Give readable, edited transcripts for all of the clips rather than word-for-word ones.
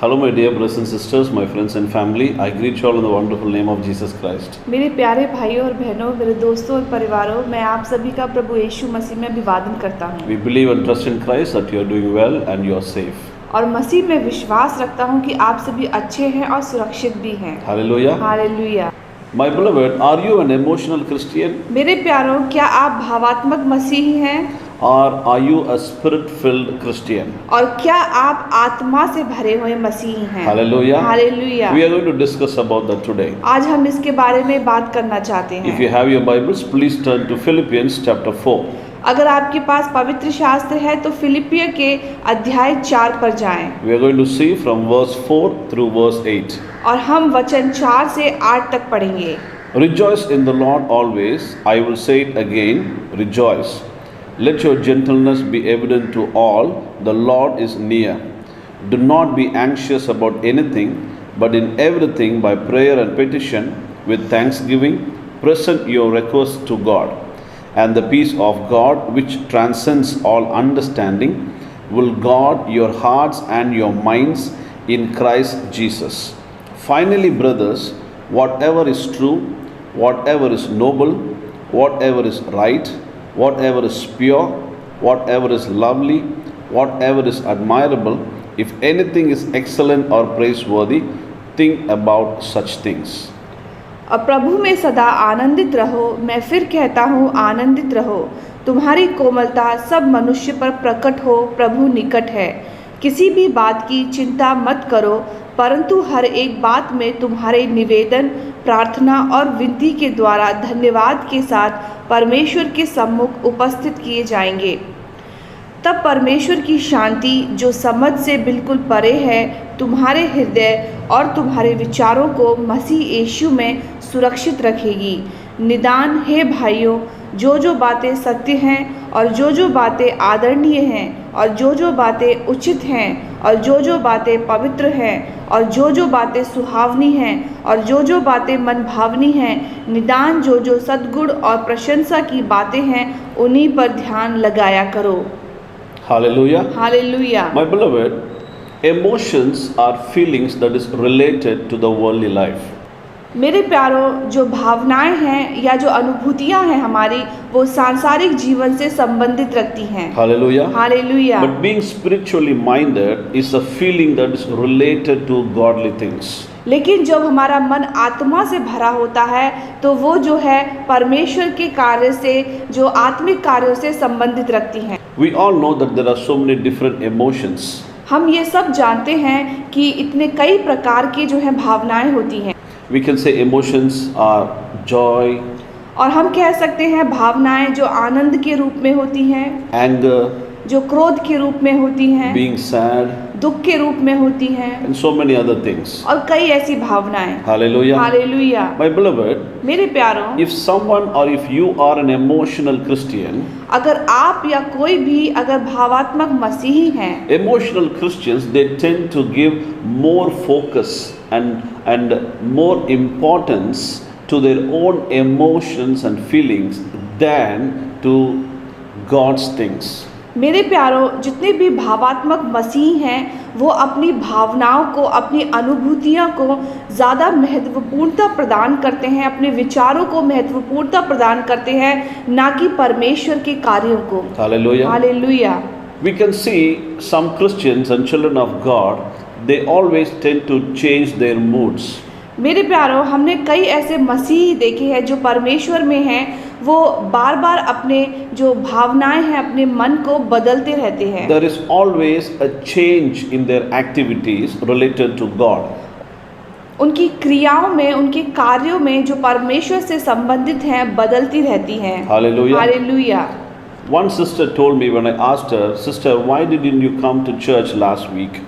Hello my dear brothers and sisters, my friends and family. I greet you all in the wonderful name of Jesus Christ. मेरे प्यारे भाइयों और बहनों, मेरे दोस्तों और परिवारों, मैं आप सभी का प्रभु यीशु मसीह में अभिवादन करता हूँ। We believe and trust in Christ that you are doing well and you are safe. और मसीह में विश्वास रखता हूँ कि आप सभी अच्छे हैं और सुरक्षित भी हैं। Hallelujah. Hallelujah. My beloved, are you an emotional Christian मेरे प्यारों, क्या आप भावात्मक मसीही हैं or are you a spirit-filled Christian? और क्या आप आत्मा से भरे हुए मसीही हैं? Hallelujah. Hallelujah. We are going to discuss about that today. आज हम इसके बारे में बात करना चाहते If you हैं। have your Bibles, please turn to Philippians chapter 4. अगर आपके पास पवित्र शास्त्र है तो फिलिपियों के अध्याय 4 पर जाएं We are going to see from verse 4 through verse 8. और हम वचन 4 से 8 तक पढ़ेंगे। Rejoice in the Lord always. I will say it again, rejoice. Let your gentleness be evident to all. The Lord is near. Do not be anxious about anything, but in everything by prayer and petition with thanksgiving present your requests to God. And the peace of God, which transcends all understanding, will guard your hearts and your minds in Christ Jesus. Finally, brothers, whatever is true, whatever is noble, whatever is right, whatever is pure, whatever is lovely, whatever is admirable, if anything is excellent or praiseworthy, think about such things. और प्रभु में सदा आनंदित रहो। मैं फिर कहता हूँ, आनंदित रहो। तुम्हारी कोमलता सब मनुष्य पर प्रकट हो, प्रभु निकट है। किसी भी बात की चिंता मत करो, परंतु हर एक बात में तुम्हारे निवेदन, प्रार्थना और विनती के द्वारा धन्यवाद के साथ परमेश्वर के सम्मुख उपस्थित किए जाएंगे। तब परमेश्वर की शांति, जो समझ से बिल्कुल परे है, तुम्हारे हृदय और तुम्हारे विचारों को मसीह यीशु में सुरक्षित रखेगी। निदान हे भाइयों, जो बातें सत्य हैं और जो बातें आदरणीय हैं और जो बातें उचित हैं और जो बातें पवित्र हैं और जो बातें सुहावनी हैं और जो बातें मनभावनी हैं, निदान जो सद्गुण और प्रशंसा की बातें हैं, उन्हीं पर ध्यान लगाया करो। Hallelujah. Hallelujah. My beloved, emotions are feelings that is related to the worldly life. मेरे प्यारों, जो भावनाएं हैं या जो अनुभूतियां हैं हमारी, वो सांसारिक जीवन से संबंधित रखती हैं। Hallelujah. Hallelujah. But being spiritually minded is a feeling that is related to godly things. लेकिन जब हमारा मन आत्मा से भरा होता है तो वो जो है परमेश्वर के कार्य से, जो आत्मिक कार्यों से संबंधित रखती हैं। We all know that there are so many different emotions. हम ये सब जानते हैं कि इतने कई प्रकार की जो है भावनाएं होती हैं। We can say emotions are joy, और हम कह सकते हैं भावनाएं जो आनंद के रूप में होती हैं, anger, जो क्रोध के रूप में होती हैं, being sad, दुख के रूप में होती हैं, and so many other things. और कई ऐसी भावनाएं। Hallelujah. हालेलुया। My beloved, मेरे प्यारों, if someone or if you are an emotional Christian, अगर आप या कोई भी अगर भावात्मक मसीही हैं, emotional Christians, they tend to give more focus and more importance to their own emotions and feelings than to God's things. मेरे प्यारों, जितने भी भावात्मक मसीह हैं, वो अपनी भावनाओं को, अपनी अनुभूतियों को ज़्यादा महत्वपूर्णता प्रदान करते हैं, अपने विचारों को महत्वपूर्णता प्रदान करते हैं, ना कि परमेश्वर के कार्यों को। Hallelujah. Hallelujah. We can see some Christians and children of God, they always tend to change their moods. मेरे प्यारों, हमने कई ऐसे मसीह देखे हैं जो परमेश्वर में हैं, वो बार बार अपने जो भावनाएं हैं, अपने मन को बदलते रहते हैं। There is always a change in their activities related to God. उनकी क्रियाओं में, उनके कार्यों में जो परमेश्वर से संबंधित हैं, बदलती रहती हैं। Hallelujah. Hallelujah. One sister told me when I asked her, "Sister, why didn't you come to church last week?"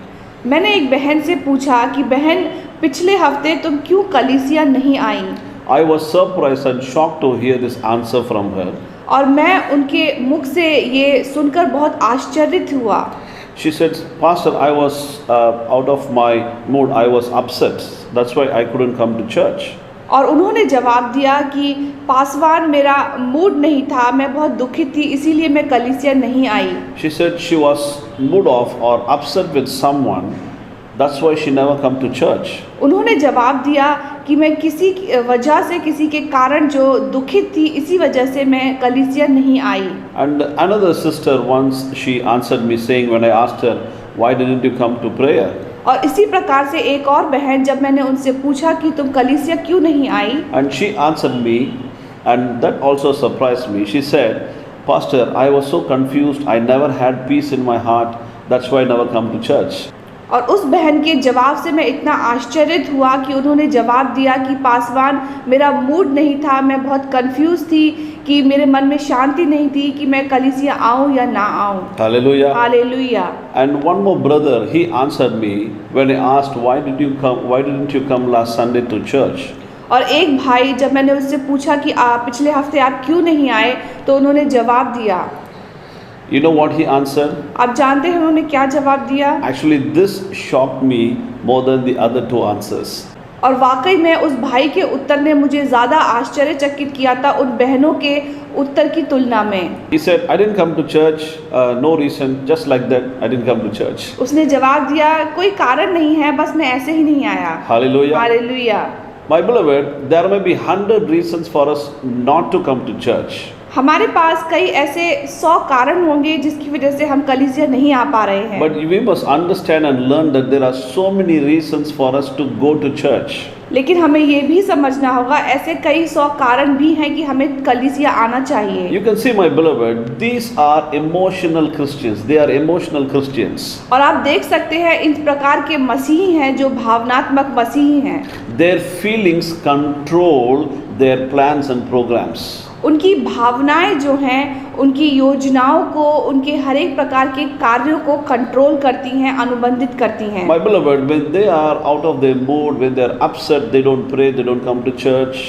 मैंने एक बहन से पूछा कि बहन, पिछले हफ्ते तुम क्यों कलीसिया नहीं आई? I was surprised and shocked to hear this answer from her. और मैं उनके मुख से ये सुनकर बहुत आश्चर्यित हुआ। She said, "Pastor, I was out of my mood. I was upset. That's why I couldn't come to church." और उन्होंने जवाब दिया कि पासवान, मेरा मूड नहीं था, मैं बहुत दुखित थी, इसीलिए मैं कलीसिया नहीं आई। She said she was mood off or upset with someone That's why she never come to church. उन्होंने जवाब दिया कि मैं किसी वजह से, किसी के कारण जो दुखित थी, इसी वजह से मैं कलीसिया नहीं आई। And another sister once she answered me saying, when I asked her, why didn't you come to prayer? और इसी प्रकार से एक और बहन, जब मैंने उनसे पूछा कि तुम कलीसिया क्यों नहीं आई, And she answered me, and that also surprised me. She said, Pastor, I was so confused. I never had peace in my heart. That's why I never come to church. और उस बहन के जवाब से मैं इतना आश्चर्यित हुआ कि उन्होंने जवाब दिया कि पासवान, मेरा मूड नहीं था, मैं बहुत कंफ्यूज थी कि मेरे मन में शांति नहीं थी कि मैं कलीसिया आऊं या ना आऊं। Hallelujah. Hallelujah. And one more brother, he answered me when I asked, why didn't you come last Sunday to church? और एक भाई, जब मैंने उससे पूछा कि पिछले हफ्ते आप क्यों नहीं आए, तो उन्होंने जवाब दिया। You know what he answered? आप जानते हैं उन्होंने क्या जवाब दिया? Actually, this shocked me more than the other two answers. और वाकई में उस भाई के उत्तर ने मुझे ज़्यादा आश्चर्यचकित किया था उन बहनों के उत्तर की तुलना में। He said, I didn't come to church, no reason, just like that, I didn't come to church. उसने जवाब दिया, कोई कारण नहीं है, बस मैं ऐसे ही नहीं आया। Hallelujah. Hallelujah. My beloved, there may be 100 reasons for us not to come to church. हमारे पास कई ऐसे 100 कारण होंगे जिसकी वजह से हम कलीसिया नहीं आ पा रहे हैं। But we must understand and learn that there are so many reasons for us to go to church. लेकिन हमें ये भी समझना होगा, ऐसे कई 100 कारण भी हैं कि हमें कलीसिया आना चाहिए। You can see, my beloved, these are emotional Christians. They are emotional Christians. और आप देख सकते हैं इन प्रकार के मसीही हैं जो भावनात्मक मसीही हैं। Their feelings control their plans and programs. उनकी भावनाएं जो हैं, उनकी योजनाओं को, उनके हर एक प्रकार के कार्यों को कंट्रोल करती हैं, अनुबंधित करती हैं। My beloved, when they are out of their mood, when they are upset, they don't pray, they don't come to church.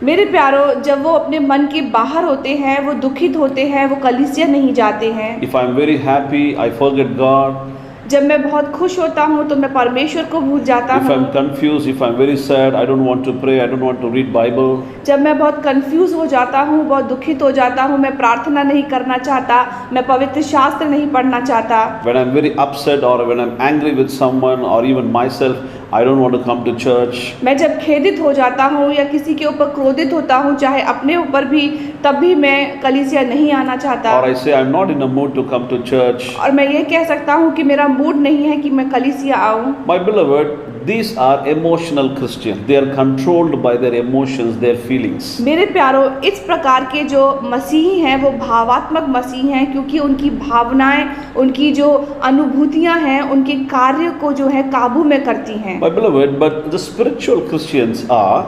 मेरे प्यारो, जब वो अपने मन के बाहर होते हैं, वो दुखित होते हैं, वो कलीसिया नहीं जाते हैं। If I am very happy, I forget God. जब मैं बहुत खुश होता हूँ तो मैं परमेश्वर को भूल जाता If I am हूँ। confused, if I am very sad, I don't want to pray, I don't want to read Bible. जब मैं बहुत कंफ्यूज हो जाता हूँ, बहुत दुखित हो जाता हूँ, मैं प्रार्थना नहीं करना चाहता, मैं पवित्र शास्त्र नहीं पढ़ना चाहता। When I am very upset or when I am angry with someone or even myself, I don't want to come to church. मैं जब खेदित हो जाता हूँ या किसी के ऊपर क्रोधित होता हूँ, चाहे अपने ऊपर भी, तब भी मैं कलीसिया नहीं आना चाहता। Or I say I am not in a mood to come to church. और मैं ये कह सकता हूँ कि मेरा मूड नहीं है कि मैं कलीसिया आऊँ। My beloved, these are emotional Christians. They are controlled by their emotions, their feelings. मेरे प्यारो, इस प्रकार के जो मसीही हैं वो भावात्मक मसीह हैं, क्योंकि उनकी भावनाएं, उनकी जो अनुभूतियां हैं, उनके कार्य को जो है काबू में करती हैं। My beloved, but the spiritual Christians are,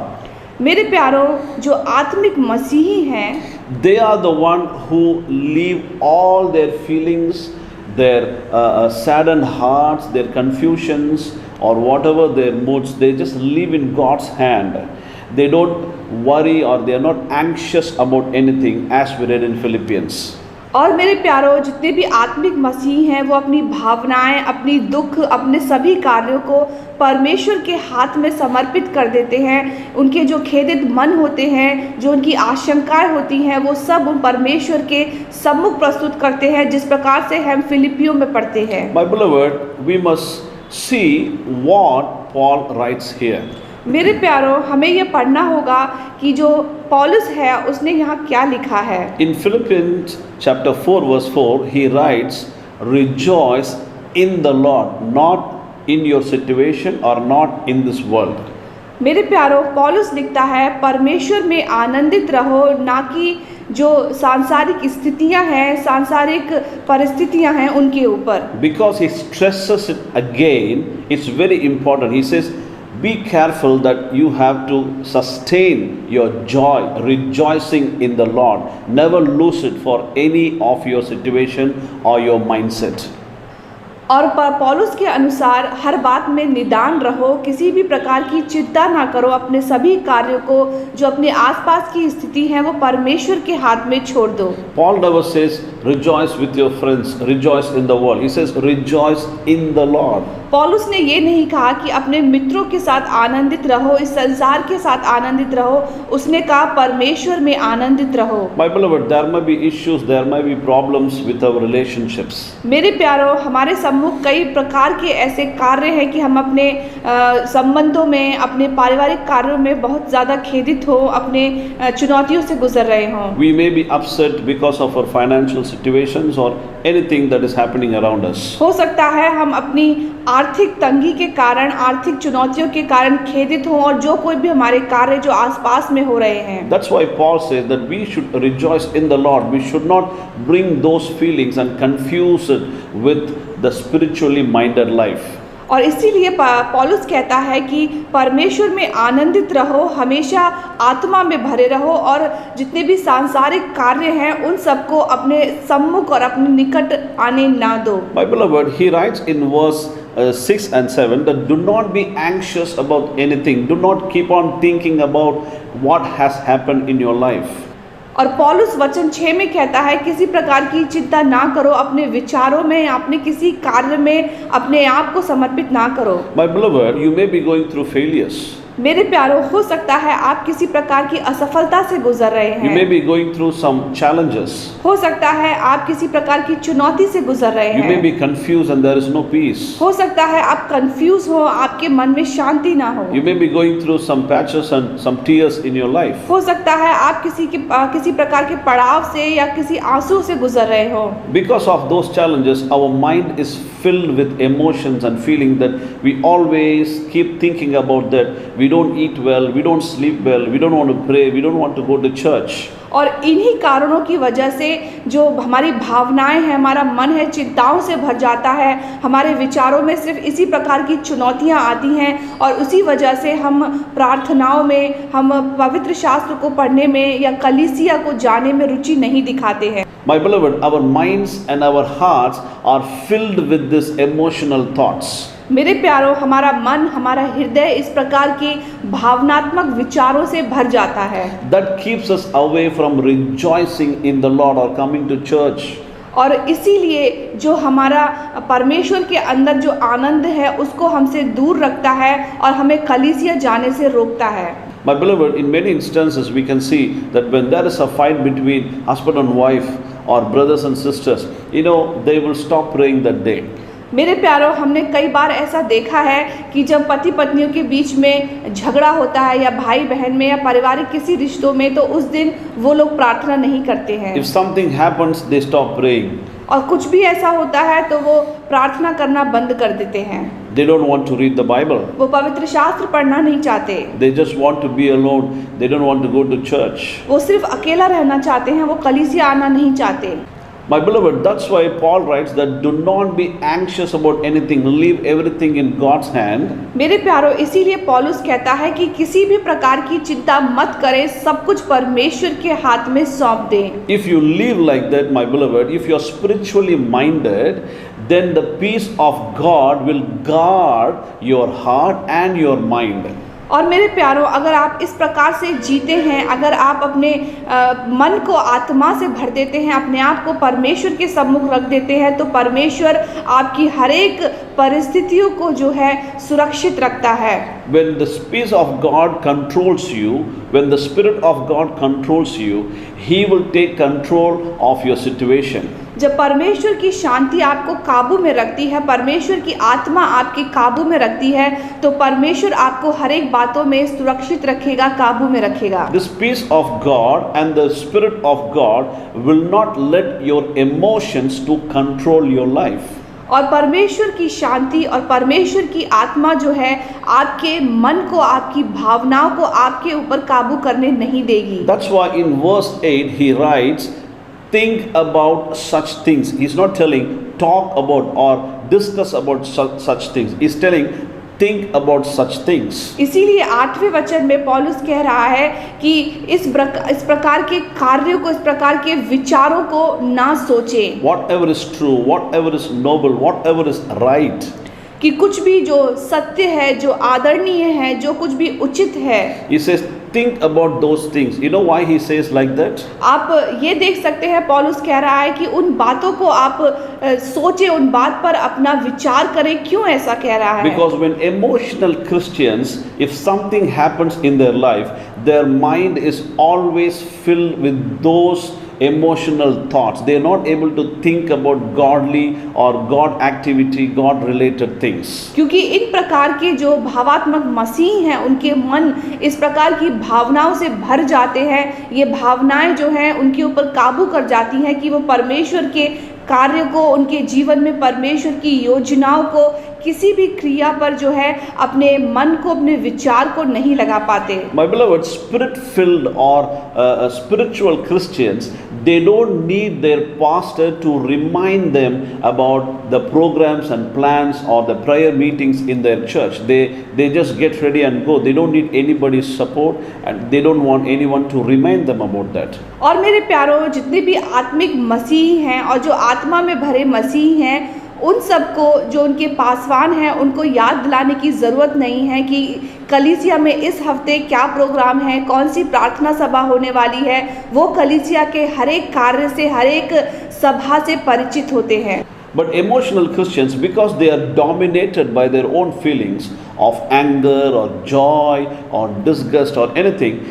मेरे प्यारो, जो आत्मिक मसीही हैं, they are the one who leave all their feelings, their saddened hearts, their confusions, or whatever their moods, they just leave in God's hand. They don't worry or they are not anxious about anything, as we read in Philippians. और मेरे प्यारो, जितने भी आत्मिक मसीह हैं वो अपनी भावनाएं, अपनी दुख, अपने सभी कार्यों को परमेश्वर के हाथ में समर्पित कर देते हैं। उनके जो खेदित मन होते हैं, जो उनकी आशंकाएं होती हैं, वो सब उन परमेश्वर के सम्मुख प्रस्तुत करते हैं, जिस प्रकार से हम फिलिपियों में पढ़ते हैं। My beloved, we must see what Paul writes here. मेरे प्यारो, हमें ये पढ़ना होगा कि जो पौलुस है उसने यहाँ क्या लिखा है। In Philippians chapter 4 verse 4, he writes, rejoice in the Lord, not in your situation or not in this world. मेरे प्यारो, पौलुस लिखता है, परमेश्वर में आनंदित रहो, ना कि जो सांसारिक स्थितियां हैं, सांसारिक परिस्थितियां हैं उनके ऊपर। Because he stresses it again, it's very important. He says, be careful that you have to sustain your joy, rejoicing in the Lord. Never lose it for any of your situation or your mindset. और पौलुस के अनुसार हर बात में निदान रहो, किसी भी प्रकार की चिंता ना करो, अपने सभी कार्यों को जो अपने आसपास की स्थिति है वो परमेश्वर के हाथ में छोड़ दो। Paul never says rejoice with your friends, rejoice in the world. He says, rejoice in the Lord. पौलुस ने ये नहीं कहा कि अपने मित्रों के साथ आनंदित रहो, इस संसार के साथ आनंदित रहो। उसने कहा परमेश्वर में आनंदित रहो। My beloved, there may be issues, there may be problems with our relationships. मेरे प्यारों, हमारे सम्मुख कई प्रकार के ऐसे कार्य हैं कि हम अपने संबंधों में, अपने पारिवारिक कार्यों में बहुत ज़्यादा खेदित हो, अपने चुनौतियों से गुजर रहे हों। We may be upset because of our financial situations or anything that is happening around us. हो सकता है हम अपनी आर्थिक तंगी के कारण, आर्थिक चुनौतियों के कारण खेदित हों, और जो कोई भी हमारे कार्य जो आसपास में हो रहे हैं। That's why Paul says that we should rejoice in the Lord. We should not bring those feelings and confuse it with the spiritually minded life. और इसीलिए पौलुस कहता है कि परमेश्वर में आनंदित रहो, हमेशा आत्मा में भरे रहो, और जितने भी सांसारिक कार्य हैं उन सबको अपने सम्मुख और अपने निकट आने ना दो। My beloved, he writes in verse 6 and 7 that do not be anxious about anything. Do not keep on thinking about what has happened in your life. और पौलुस वचन 6 में कहता है किसी प्रकार की चिंता ना करो, अपने विचारों में, अपने किसी कार्य में अपने आप को समर्पित ना करो। My beloved, you may be going through failures. मेरे प्यारों, हो सकता है आप किसी प्रकार की असफलता से गुजर रहे You may हैं। be going through some challenges. हो सकता है आप किसी प्रकार की चुनौती से गुजर रहे You may हैं। be confused and there is no peace. हो सकता है आप कंफ्यूज हो, आपके मन में शांति ना हो। You may be going through some patches and some tears in your life. हो सकता है आप किसी प्रकार के पड़ाव से या किसी आंसू से गुजर रहे हो। Because of those challenges, our mind is filled with emotions and feeling that we always keep thinking about that. We don't eat well, we don't sleep well, we don't want to pray, we don't want to go to church. और इन्हीं कारणों की वजह से जो हमारी भावनाएं हैं, हमारा मन है, चिंताओं से भर जाता है। हमारे विचारों में सिर्फ इसी प्रकार की चुनौतियां आती हैं, और उसी वजह से हम प्रार्थनाओं में, हम पवित्र शास्त्र को पढ़ने में या कलीसिया को जाने में रुचि नहीं दिखाते हैं। My beloved, our minds and our hearts are filled with these emotional thoughts. मेरे प्यारों, हमारा मन, हमारा हृदय इस प्रकार की भावनात्मक विचारों से भर जाता है। That keeps us away from rejoicing in the Lord or coming to church. और इसीलिए जो हमारा परमेश्वर के अंदर जो आनंद है उसको हमसे दूर रखता है और हमें कलीसिया जाने से रोकता है। My beloved, in many instances we can see that when there is a fight between husband and wife or brothers and sisters, they will stop praying that day. मेरे प्यारों, हमने कई बार ऐसा देखा है कि जब पति पत्नियों के बीच में झगड़ा होता है, या भाई बहन में, या पारिवारिक किसी रिश्तों में, तो उस दिन वो लोग प्रार्थना नहीं करते हैं। If something happens, they stop praying. और कुछ भी ऐसा होता है तो वो प्रार्थना करना बंद कर देते हैं। They don't want to read the Bible. वो पवित्र शास्त्र पढ़ना नहीं चाहते। They just want to be alone. They don't want to go to church. वो सिर्फ अकेला रहना चाहते हैं, वो कलीसिया आना नहीं चाहते। My beloved, that's why Paul writes that do not be anxious about anything. Leave everything in God's hand. मेरे प्यारों, इसीलिए पौलुस कहता है कि किसी भी प्रकार की चिंता मत करें, सब कुछ परमेश्वर के हाथ में सौंप दें। If you live like that, my beloved, if you are spiritually minded, then the peace of God will guard your heart and your mind. और मेरे प्यारों, अगर आप इस प्रकार से जीते हैं, अगर आप अपने मन को आत्मा से भर देते हैं, अपने आप को परमेश्वर के सम्मुख रख देते हैं, तो परमेश्वर आपकी हर एक परिस्थितियों को जो है सुरक्षित रखता है। When the peace of God controls you, when the Spirit of God controls you, He will take control of your situation. जब परमेश्वर की शांति आपको काबू में रखती है, परमेश्वर की आत्मा आपके काबू में रखती है, तो परमेश्वर आपको हर एक बातों में सुरक्षित रखेगा, काबू में रखेगा। This peace of God and the Spirit of God will not let your emotions to control your life. और परमेश्वर की शांति और परमेश्वर की आत्मा जो है आपके मन को, आपकी भावनाओं को आपके ऊपर काबू करने नहीं देगी। That's why in verse 8 he writes, think about such things. He's not telling talk about or discuss about such things. He's telling think about such things. इसीलिए 8वें वचन में पौलुस कह रहा है कि इस प्रकार के कार्यों को, इस प्रकार के विचारों को ना सोचें। Whatever is true, whatever is noble, whatever is right. कि कुछ भी जो सत्य है, जो आदरणीय है, जो कुछ भी उचित है, He says, think about those things. You know why he says like that? आप ये देख सकते हैं पौलुस कह रहा है कि उन बातों को आप सोचें, उन बात पर अपना विचार करें। क्यों ऐसा कह रहा है? Because when emotional Christians, if something happens in their life, their mind is always filled with those emotional thoughts. They are not able to think about godly or God activity, God related things. क्योंकि इन प्रकार के जो भावात्मक मसीह हैं, उनके मन इस प्रकार की भावनाओं से भर जाते हैं। ये भावनाएं जो हैं उनके ऊपर काबू कर जाती हैं कि वो परमेश्वर के कार्य को, उनके जीवन में परमेश्वर की योजनाओं को, किसी भी क्रिया पर जो है अपने मन को, अपने विचार को नहीं लगा पाते। My beloved, spirit-filled or spiritual Christians, they don't need their pastor to remind them about the programs and plans or the prayer meetings in their church. They just get ready and go. They don't need anybody's support and they don't want anyone to remind them about that. और मेरे प्यारों, जितने भी आत्मिक मसीह हैं और जो आत्मा में भरे मसीह हैं, उन सबको, जो उनके पासवान हैं, उनको याद दिलाने की ज़रूरत नहीं है कि कलीसिया में इस हफ्ते क्या प्रोग्राम है, कौन सी प्रार्थना सभा होने वाली है। वो कलीसिया के हर एक कार्य से, हर एक सभा से परिचित होते हैं। But emotional Christians, because they are dominated by their own feelings of anger or joy or disgust or anything,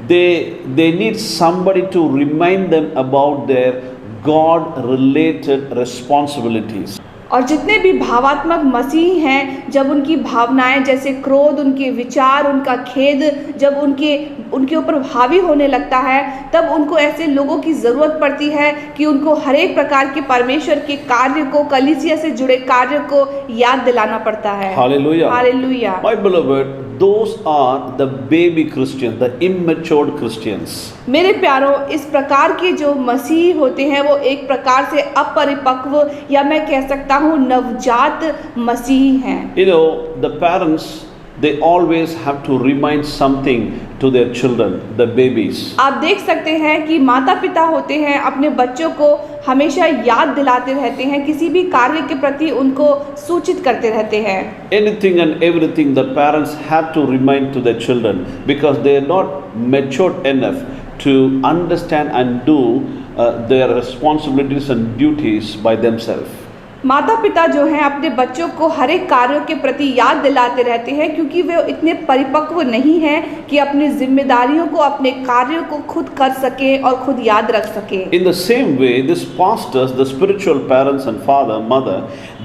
they need somebody to remind them about their God-related responsibilities. और जितने भी भावात्मक मसीह हैं, जब उनकी भावनाएं जैसे क्रोध, उनके विचार, उनका खेद जब उनके ऊपर हावी होने लगता है, तब उनको ऐसे लोगों की ज़रूरत पड़ती है कि उनको हर एक प्रकार के परमेश्वर के कार्य को, कलीसिया से जुड़े कार्य को याद दिलाना पड़ता है। Hallelujah. Hallelujah. My beloved, those are the baby Christians, the immature Christians. मेरे प्यारों, इस प्रकार के जो मसीह होते हैं वो एक प्रकार से अपरिपक्व, या मैं कह सकता हूँ नवजात मसीह हैं। You know, the parents, they always have to remind something to their children, the babies. आप देख सकते हैं कि माता पिता होते हैं, अपने बच्चों को हमेशा याद दिलाते रहते हैं, किसी भी कार्य के प्रति उनको सूचित करते रहते हैं। Anything and everything the parents have to remind to their children because they are not matured enough to understand and do their responsibilities and duties by themselves. माता पिता जो हैं अपने बच्चों को हर एक कार्यों के प्रति याद दिलाते रहते हैं, क्योंकि वे इतने परिपक्व नहीं हैं कि अपनी जिम्मेदारियों को, अपने कार्यों को खुद कर सकें और खुद याद रख सकें। In the same way, these pastors, the spiritual parents and father, mother,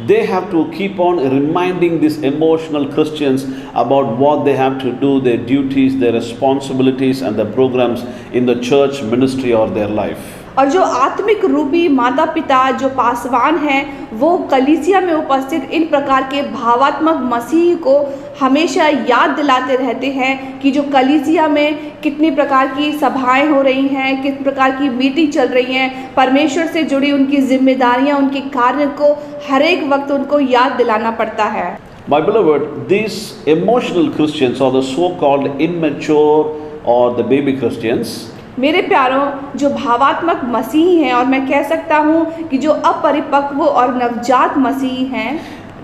they have to keep on reminding these emotional Christians about what they have to do, their duties, their responsibilities and the programs in the church ministry or their life. और जो आत्मिक रूपी माता पिता, जो पासवान हैं, वो कलीसिया में उपस्थित इन प्रकार के भावात्मक मसीह को हमेशा याद दिलाते रहते हैं कि जो कलीसिया में कितनी प्रकार की सभाएं हो रही हैं, किस प्रकार की मीटिंग चल रही हैं, परमेश्वर से जुड़ी उनकी जिम्मेदारियां, उनके कार्य को हर एक वक्त उनको याद दिलाना पड़ता है। My beloved, these emotional Christians or the so-called immature or the baby Christians, मेरे प्यारों, जो भावात्मक मसीह हैं, और मैं कह सकता हूँ कि जो अपरिपक्व और नवजात मसीह हैं,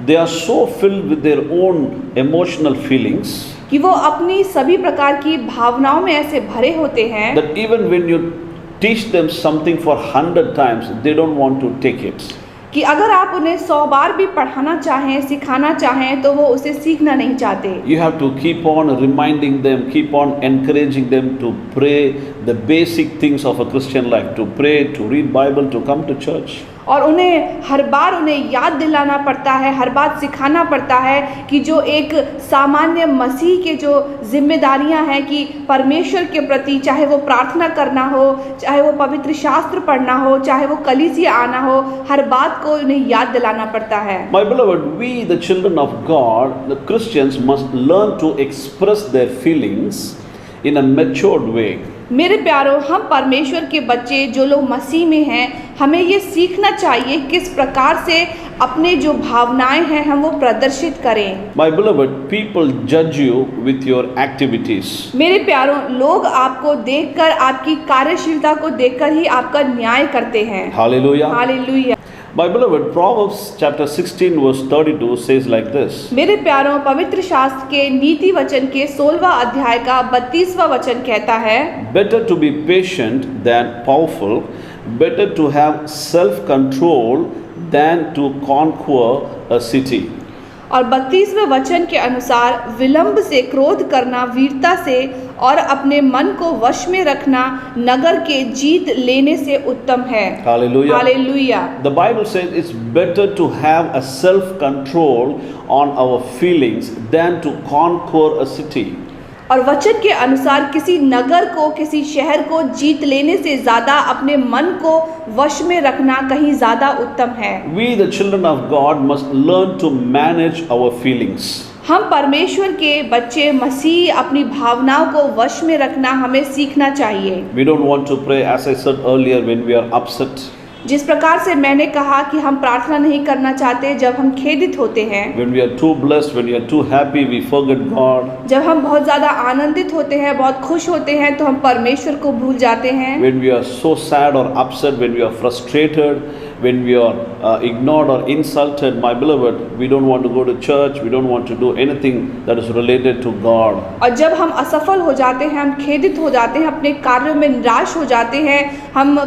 they are so filled with their own emotional feelings कि वो अपनी सभी प्रकार की भावनाओं में ऐसे भरे होते हैं that even when you teach them something for 100 times, they don't want to take it. कि अगर आप उन्हें 100 बार भी पढ़ाना चाहें, सिखाना चाहें, तो वो उसे सीखना नहीं चाहते। You have to keep on reminding them, keep on encouraging them to pray the basic things of a Christian life, to pray, to read Bible, to come to church. और उन्हें हर बार उन्हें याद दिलाना पड़ता है, हर बात सिखाना पड़ता है कि जो एक सामान्य मसीह के जो जिम्मेदारियां हैं कि परमेश्वर के प्रति, चाहे वो प्रार्थना करना हो, चाहे वो पवित्र शास्त्र पढ़ना हो, चाहे वो कलीसिया आना हो, हर बात को उन्हें याद दिलाना पड़ता है। My beloved, we the children of God, the Christians must learn to express their feelings in a matured way. मेरे प्यारों, हम परमेश्वर के बच्चे जो लोग मसीह में हैं, हमें ये सीखना चाहिए किस प्रकार से अपने जो भावनाएं हैं हम वो प्रदर्शित करें। My beloved, people judge you with your activities. मेरे प्यारों, लोग आपको देखकर, आपकी कार्यशीलता को देखकर ही आपका न्याय करते हैं। Hallelujah. Hallelujah. My beloved, Proverbs chapter 16 verse 32 says like this. मेरे प्यारों, पवित्र शास्त्र के नीति वचन के 16वां अध्याय का 32वां वचन कहता है, Better to be patient than powerful, better to have self-control than to conquer a city. और 32वें वचन के अनुसार विलंब से क्रोध करना वीरता से और अपने मन को वश में रखना नगर के जीत लेने से उत्तम है। Hallelujah. Hallelujah. The Bible says it's better to have a self-control on our feelings than to conquer a city. और वचन के अनुसार किसी नगर को, किसी शहर को जीत लेने से ज्यादा अपने मन को वश में रखना कहीं ज्यादा उत्तम है। We, the children of God, must learn to manage our feelings. हम परमेश्वर के बच्चे मसीह अपनी भावनाओं को वश में रखना हमें सीखना चाहिए। We don't want to pray, as I said earlier, when we are upset. जिस प्रकार से मैंने कहा कि हम प्रार्थना नहीं करना चाहते जब हम खेदित होते हैं, When we are too blessed, when we are too happy, we forget God. जब हम बहुत ज़्यादा आनंदित होते हैं, बहुत खुश होते हैं, तो हम परमेश्वर को भूल जाते हैं। When we are so sad or upset, when we are frustrated, when we are ignored or insulted, my beloved, we don't want to go to church, we don't want to do anything that is related to God. और जब हम असफल हो जाते हैं, हम खेदित हो जाते हैं, अपने कार्यों में निराश हो जाते हैं, हम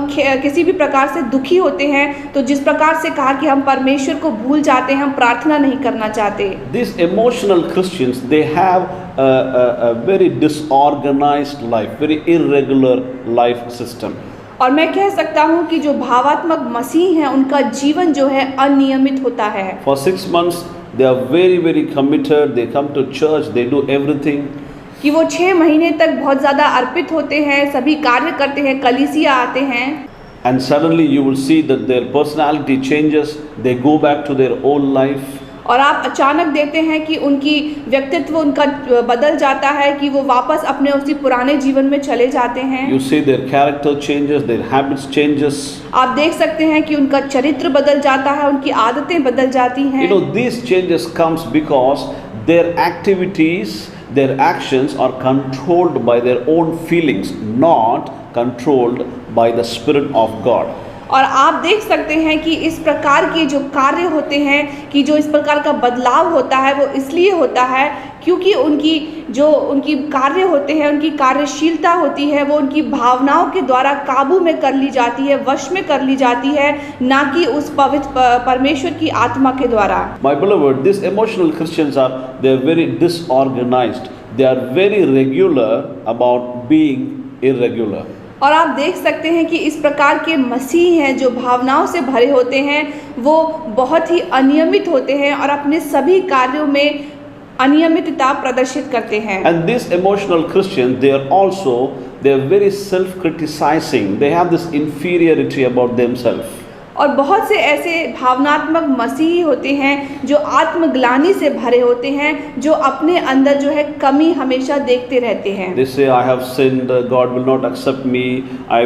किसी भी प्रकार से दुखी होते हैं, तो जिस प्रकार से कहा कि हम परमेश्वर को भूल जाते हैं, हम प्रार्थना नहीं करना चाहते। These emotional Christians, they have a very disorganized life, very irregular life system. और मैं कह सकता हूँ कि जो भावात्मक मसीह हैं, उनका जीवन जो है अनियमित होता है। For 6 months, they are very, very committed. They come to church, they do everything. कि वो 6 महीने तक बहुत ज़्यादा अर्पित होते हैं, सभी कार्य करते हैं, कलीसिया आते हैं। And suddenly you will see that their personality changes. They go back to their old life. और आप अचानक देखते हैं कि उनकी व्यक्तित्व उनका बदल जाता है, कि वो वापस अपने उसी पुराने जीवन में चले जाते हैं। You see their character changes, their habits changes. आप देख सकते हैं कि उनका चरित्र बदल जाता है, उनकी आदतें बदल जाती हैं। You know, these changes comes because their activities, their actions are controlled by their own feelings, not controlled by the Spirit of God. और आप देख सकते हैं कि इस प्रकार के जो कार्य होते हैं, कि जो इस प्रकार का बदलाव होता है, वो इसलिए होता है क्योंकि उनकी कार्य होते हैं, उनकी कार्यशीलता होती है, वो उनकी भावनाओं के द्वारा काबू में कर ली जाती है, वश में कर ली जाती है, ना कि उस पवित्र परमेश्वर की आत्मा के द्वारा। My beloved, these emotional Christians they are very disorganized. They are very regular about being irregular. और आप देख सकते हैं कि इस प्रकार के मसीह हैं जो भावनाओं से भरे होते हैं, वो बहुत ही अनियमित होते हैं और अपने सभी कार्यों में अनियमितता प्रदर्शित करते हैं। And these emotional Christians, they are very self-criticizing. They have this inferiority about themselves. और बहुत से ऐसे भावनात्मक मसीही होते हैं जो आत्मग्लानि से भरे होते हैं, जो अपने अंदर जो है कमी हमेशा देखते रहते हैं। They say, I have sinned, God will not accept me, I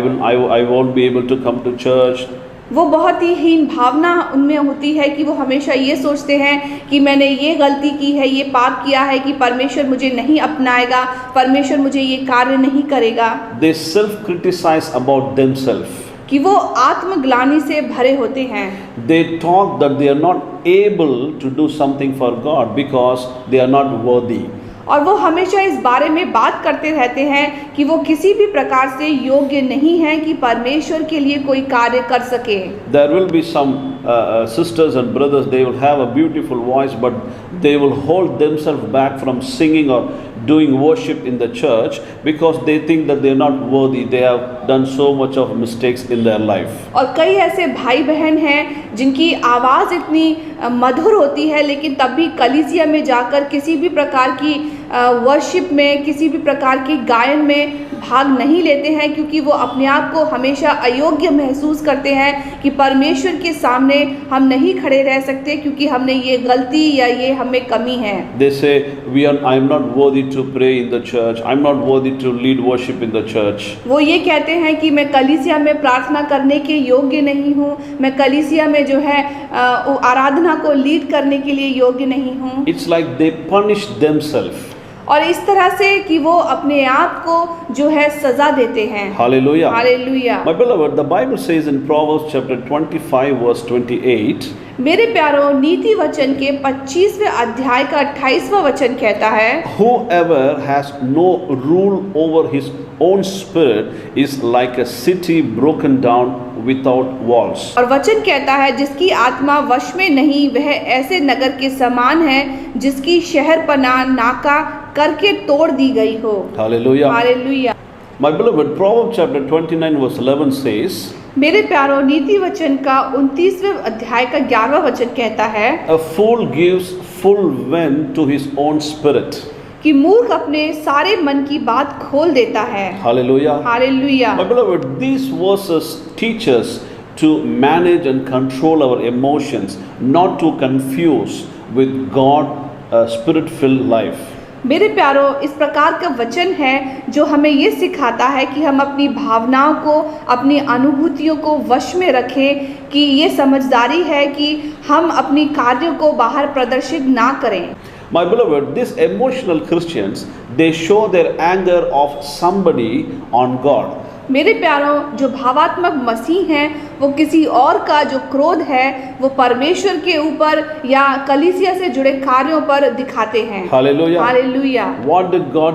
won't be able to come to church. वो बहुत ही हीन भावना उनमें होती है कि वो हमेशा ये सोचते हैं कि मैंने ये गलती की है, ये पाप किया है, कि परमेश्वर मुझे नहीं अपनाएगा, परमेश्वर मुझे ये कार्य नहीं करेगा। They self-criticize about themselves. कि वो आत्मग्लानि से भरे होते हैं। They talk that they are not able to do something for God because they are not worthy. और वो हमेशा इस बारे में बात करते रहते हैं कि वो किसी भी प्रकार से योग्य नहीं है कि परमेश्वर के लिए कोई कार्य कर सके। There will be some sisters and brothers, they will have a beautiful voice, but they will hold themselves back from singing or doing worship in the church because they think that they are not worthy. They have done so much of mistakes in their life. और कई ऐसे भाई बहन हैं जिनकी आवाज़ इतनी मधुर होती है, लेकिन तब भी कलीसिया में जाकर किसी भी प्रकार की वर्शिप में, किसी भी प्रकार की गायन में भाग नहीं लेते हैं, क्योंकि वो अपने आप को हमेशा अयोग्य महसूस करते हैं कि परमेश्वर के सामने हम नहीं खड़े रह सकते क्योंकि हमने ये गलती या ये हमें कमी है। They say, I am not worthy to pray in the church. I am not worthy to lead worship in the church. वो ये कहते हैं कि मैं कलीसिया में प्रार्थना करने के योग्य नहीं हूँ, मैं कलीसिया में जो है आराधना को लीड करने के लिए योग्य नहीं हूँ। It's like they punish themselves. और इस तरह से कि वो अपने आप को जो है सजा देते हैं। Hallelujah. Hallelujah. My beloved, the Bible says in Proverbs chapter 25 verse 28, मेरे प्यारो, नीति वचन के 25वें अध्याय का 28वां वचन कहता है, whoever has no rule over his own spirit is like a city broken down without walls. और वचन कहता है, जिसकी आत्मा वश में नहीं वह ऐसे नगर के समान है जिसकी शहर पना नाका करके तोड़ दी गई हो। Hallelujah. Hallelujah. My beloved, Proverbs chapter 29 verse 11 says, मेरे प्यारो, नीति वचन का 29वें अध्याय का 11वां वचन कहता है, a fool gives full vent to his own spirit. कि मूर्ख अपने सारे मन की बात खोल देता है। Hallelujah. Hallelujah. My beloved, these verses teach us to manage and control our emotions, not to confuse with God a spirit-filled life. मेरे प्यारो, इस प्रकार का वचन है जो हमें ये सिखाता है कि हम अपनी भावनाओं को, अपनी अनुभूतियों को वश में रखें, कि ये समझदारी है कि हम अपनी कार्यों को बाहर प्रदर्शित ना करें। My beloved, these emotional Christians, they show their anger of somebody on God. मेरे प्यारों, जो भावात्मक मसीह हैं वो किसी और का जो क्रोध है वो परमेश्वर के ऊपर या कलीसिया से जुड़े कार्यों पर दिखाते हैं। Hallelujah. Hallelujah. What did God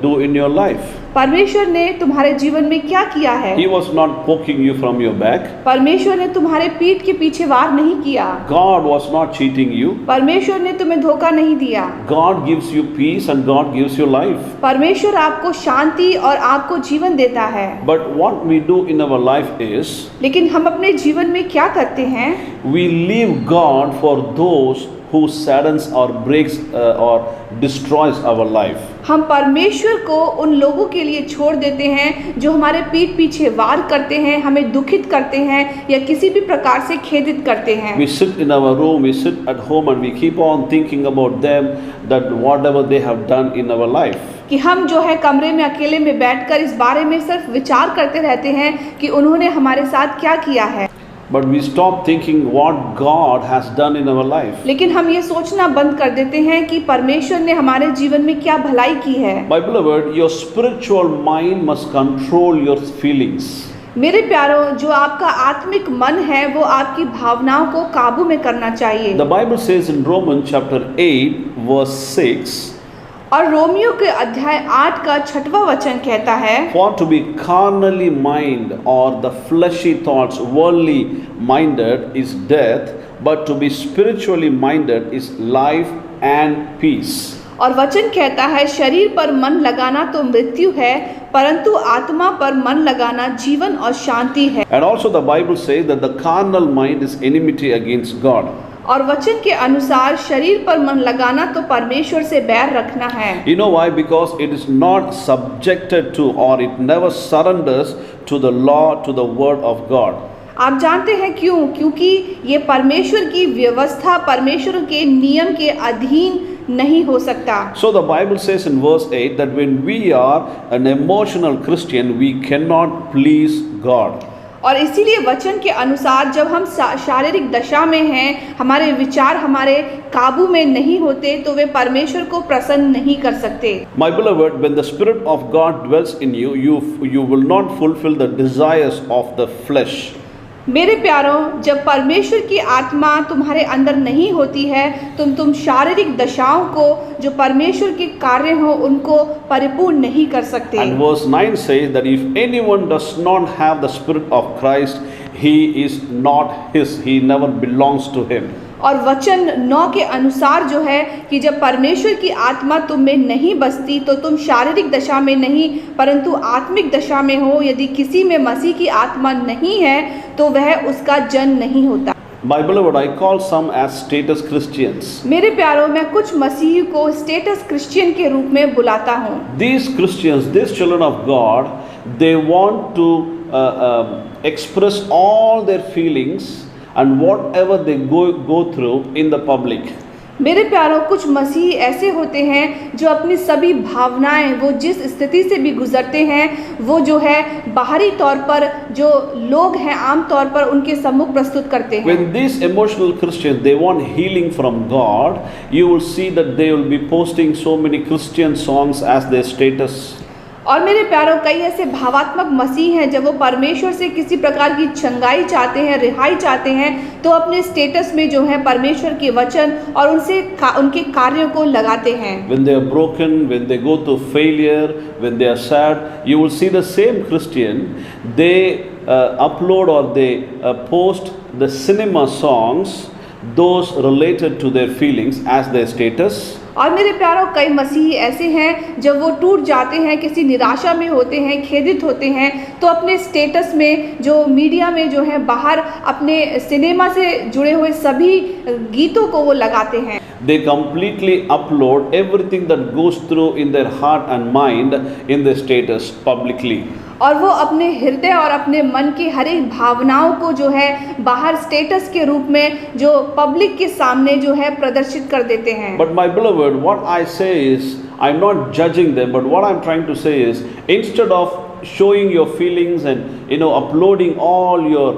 do in your life? परमेश्वर ने तुम्हारे जीवन में क्या किया है? He was not poking you from your back. परमेश्वर ने तुम्हारे पीठ के पीछे वार नहीं किया। God was not cheating you. परमेश्वर ने तुम्हें धोखा नहीं दिया। God gives you peace and God gives you life. परमेश्वर आपको शांति और आपको जीवन देता है। But what we do in our life is, लेकिन हम अपने जीवन में क्या करते हैं? we leave God for those who saddens or breaks or destroys our life. हम परमेश्वर को उन लोगों के लिए छोड़ देते हैं जो हमारे पीठ पीछे वार करते हैं, हमें दुखित करते हैं या किसी भी प्रकार से खेदित करते हैं। We sit in our room, we sit at home and we keep on thinking about them, that whatever they have done in our life. कि हम जो है कमरे में अकेले में बैठकर इस बारे में सिर्फ विचार करते रहते हैं कि उन्होंने हमारे साथ क्या किया है। But we stop thinking what God has done in our life. लेकिन हम ये सोचना बंद कर देते हैं कि परमेश्वर ने हमारे जीवन में क्या भलाई की है। My beloved, your spiritual mind must control your feelings. मेरे प्यारो, जो आपका आत्मिक मन है वो आपकी भावनाओं को काबू में करना चाहिए। The Bible says in Romans chapter 8 verse 6, और रोमियो के अध्याय 8 का 6वां वचन कहता है, for to be carnally mind or the fleshy thoughts worldly minded is death, but to be spiritually minded is life and peace. और वचन कहता है, शरीर पर मन लगाना तो मृत्यु है, परंतु आत्मा पर मन लगाना जीवन और शांति है। And also the Bible says that the carnal mind is enmity against God. और वचन के अनुसार शरीर पर मन लगाना तो परमेश्वर से बैर रखना है। You know why? Because it is not subjected to or it never surrenders to the law, to the word of God. आप जानते हैं क्यों? क्योंकि ये परमेश्वर की व्यवस्था, परमेश्वर के नियम के अधीन नहीं हो सकता। So the Bible says in verse 8 that when we are an emotional Christian, we cannot please God. और इसीलिए वचन के अनुसार जब हम शारीरिक दशा में हैं, हमारे विचार हमारे काबू में नहीं होते, तो वे परमेश्वर को प्रसन्न नहीं कर सकते। My beloved, when the Spirit of God dwells in you, you will not fulfill the desires of the flesh. मेरे प्यारों, जब परमेश्वर की आत्मा तुम्हारे अंदर नहीं होती है, तुम शारीरिक दशाओं को, जो परमेश्वर के कार्य हो, उनको परिपूर्ण नहीं कर सकते। And verse 9 says that if anyone does not have the Spirit of Christ, he is not his, he never belongs to him. और वचन 9 के अनुसार जो है कि जब परमेश्वर की आत्मा तुम में नहीं बसती तो तुम शारीरिक दशा में नहीं परंतु आत्मिक दशा में हो। यदि किसी में मसीह की आत्मा नहीं है तो वह उसका जन नहीं होता। My beloved, I call some as status Christians. मेरे प्यारों, मैं कुछ मसीही को स्टेटस क्रिश्चियन के रूप में बुलाता हूँ। These Christians, these children of God, they want to express all their feelings and whatever they go through in the public. मेरे प्यारों, कुछ मसीही ऐसे होते हैं जो अपनी सभी भावनाएं, वो जिस स्थिति से भी गुजरते हैं, वो जो है बाहरी तौर पर जो लोग हैं आम तौर पर उनके सम्मुख प्रस्तुत करते हैं। When these emotional Christians, they want healing from God, you will see that they will be posting so many Christian songs as their status. और मेरे प्यारों, कई ऐसे भावात्मक मसीह हैं जब वो परमेश्वर से किसी प्रकार की चंगाई चाहते हैं, रिहाई चाहते हैं, तो अपने स्टेटस में जो है परमेश्वर के वचन और उनके कार्यों को लगाते हैं। When they are broken, when they go through failure, when they are sad, you will see the same Christian, they upload or they post the cinema songs, those related to their feelings as their status. और मेरे प्यारों, कई मसीही ऐसे हैं जब वो टूट जाते हैं, किसी निराशा में होते हैं, खेदित होते हैं, तो अपने स्टेटस में जो मीडिया में जो है बाहर अपने सिनेमा से जुड़े हुए सभी गीतों को वो लगाते हैं। They completely upload everything that goes through in their heart and mind in their status publicly. और वो अपने हृदय और अपने मन की हर एक भावनाओं को जो है बाहर स्टेटस के रूप में जो पब्लिक के सामने जो है प्रदर्शित कर देते हैं। But my beloved, what I say is, I'm not judging them, but what I'm trying to say is, instead of showing your feelings and uploading all your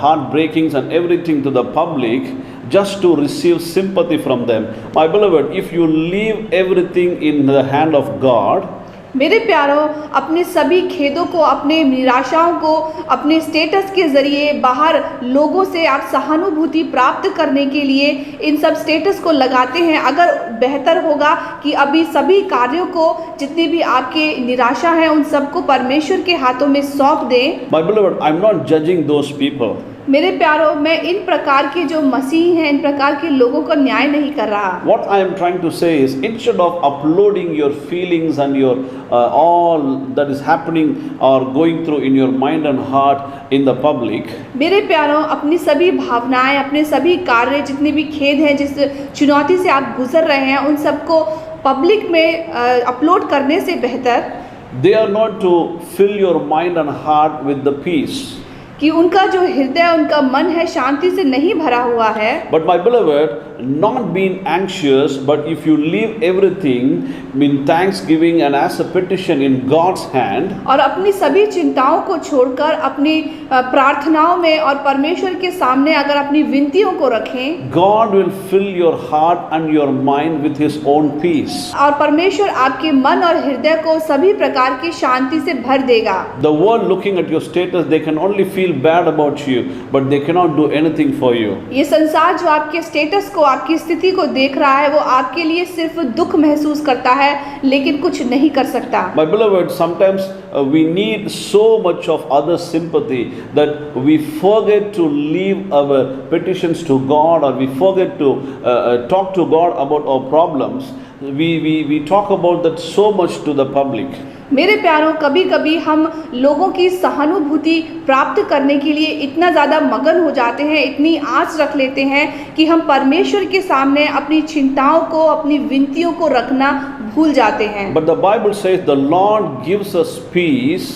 heartbreakings and everything to the public just to receive sympathy from them, my beloved, if you leave everything in the hand of God, मेरे प्यारों, अपने सभी खेदों को, अपने निराशाओं को अपने status के ज़रिए बाहर लोगों से आप सहानुभूति प्राप्त करने के लिए इन सब स्टेटस को लगाते हैं, अगर बेहतर होगा कि अभी सभी कार्यों को, जितनी भी आपके निराशा है, उन सबको परमेश्वर के हाथों में सौंप दें। My beloved, I'm not judging those people. मेरे प्यारों, मैं इन प्रकार के जो मसीह हैं, इन प्रकार के लोगों का न्याय नहीं कर रहा। What I am trying to say is, instead of uploading your feelings and your all that is happening or going through in your mind and heart in the public, मेरे प्यारों, अपनी सभी भावनाएं, अपने सभी कार्य, जितने भी खेद हैं, जिस चुनौती से आप गुजर रहे हैं, उन सबको पब्लिक में अपलोड करने से बेहतर they are not to fill your mind and heart with the peace. कि उनका जो हृदय, उनका मन है, शांति से नहीं भरा हुआ है। But my beloved, not being anxious, but if you leave everything in thanksgiving and as a petition in God's hand, और अपनी सभी चिंताओं को छोड़कर अपनी प्रार्थनाओं में और परमेश्वर के सामने अगर अपनी विनतियों को रखें, God will fill your heart and your mind with His own peace. और परमेश्वर आपके मन और हृदय को सभी प्रकार की शांति से भर देगा। The world looking at your status, they can only feel bad about you, but they cannot do anything for you. ये संसार जो आपके स्टेटस को, आपकी स्थिति को देख रहा है, वो आपके लिए सिर्फ दुख महसूस करता है, लेकिन कुछ नहीं कर सकता। My beloved, sometimes we need so much of other sympathy that we forget to leave our petitions to God, or we forget to talk to God about our problems. We talk about that so much to the public. मेरे प्यारों, कभी कभी हम लोगों की सहानुभूति प्राप्त करने के लिए इतना ज़्यादा मगन हो जाते हैं, इतनी आस रख लेते हैं कि हम परमेश्वर के सामने अपनी चिंताओं को, अपनी विनतियों को रखना भूल जाते हैं। But the Bible says the Lord gives us peace,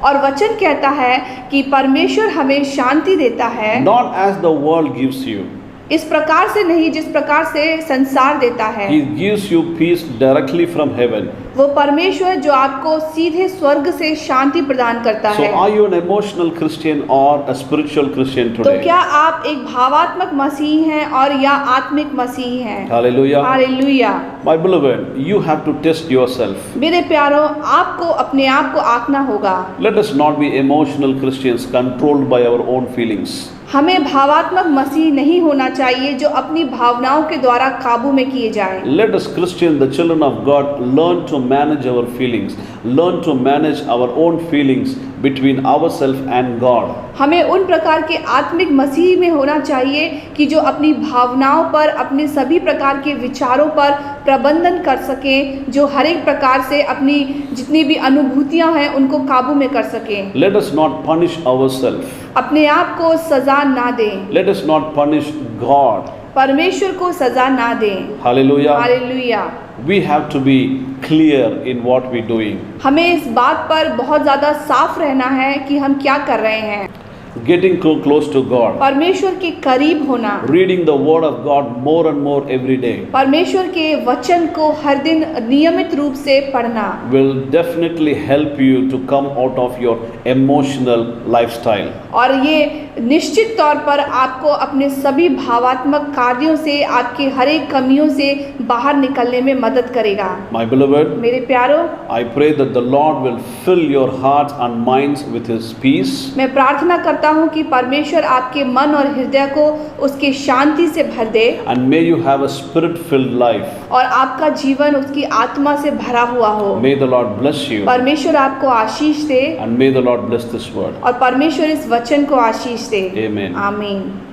और वचन कहता है कि परमेश्वर हमें शांति देता है, not as the world gives you. इस प्रकार से नहीं जिस प्रकार से संसार देता है। He gives you peace directly from heaven. वो परमेश्वर जो आपको सीधे स्वर्ग से शांति प्रदान करता So है। are you an emotional Christian or a spiritual Christian तो today? क्या आप एक भावात्मक मसीही हैं और या आत्मिक मसीही हैं? Hallelujah. Hallelujah. My beloved, you have to test yourself. मेरे प्यारों, आपको अपने आप को आंकना होगा। Let us not be emotional Christians controlled by our own feelings. हमें भावात्मक मसीह नहीं होना चाहिए जो अपनी भावनाओं के द्वारा काबू में किए जाएं। Let us Christians, the children of God, learn to manage our feelings, learn to manage our own feelings between ourselves and God. हमें उन प्रकार के आत्मिक मसीह में होना चाहिए कि जो अपनी भावनाओं पर, अपने सभी प्रकार के विचारों पर प्रबंधन कर सकें, जो हर एक प्रकार से अपनी जितनी भी अनुभूतियां हैं उनको काबू में कर सकें। Let us not punish ourselves. अपने आप को सजा ना दें, Let us not punish God. परमेश्वर को सजा ना दें। Hallelujah. Hallelujah. We have to be clear in what we're doing. हमें इस बात पर बहुत ज़्यादा साफ रहना है कि हम क्या कर रहे हैं। getting close to God, परमेश्वर के करीब होना, reading the Word of God more and more every day परमेश्वर के वचन को हर दिन नियमित रूप से पढ़ना will definitely help you to come out of your emotional lifestyle. और ये निश्चित तौर पर आपको अपने सभी भावात्मक कार्यों से, आपकी हर एक कमियों से बाहर निकलने में मदद करेगा। My beloved, मेरे प्यारों, I pray that the Lord will fill your hearts and minds with His peace, मैं प्रार्थना करता हूँ कि परमेश्वर आपके मन और हृदय को उसकी शांति से भर दे and may you have a spirit-filled life. और आपका जीवन उसकी आत्मा से भरा हुआ हो। May the Lord bless you परमेश्वर आपको आशीष दे and may the Lord bless this word. और परमेश्वर इस वचन को आशीष दे। Amen. आमीन।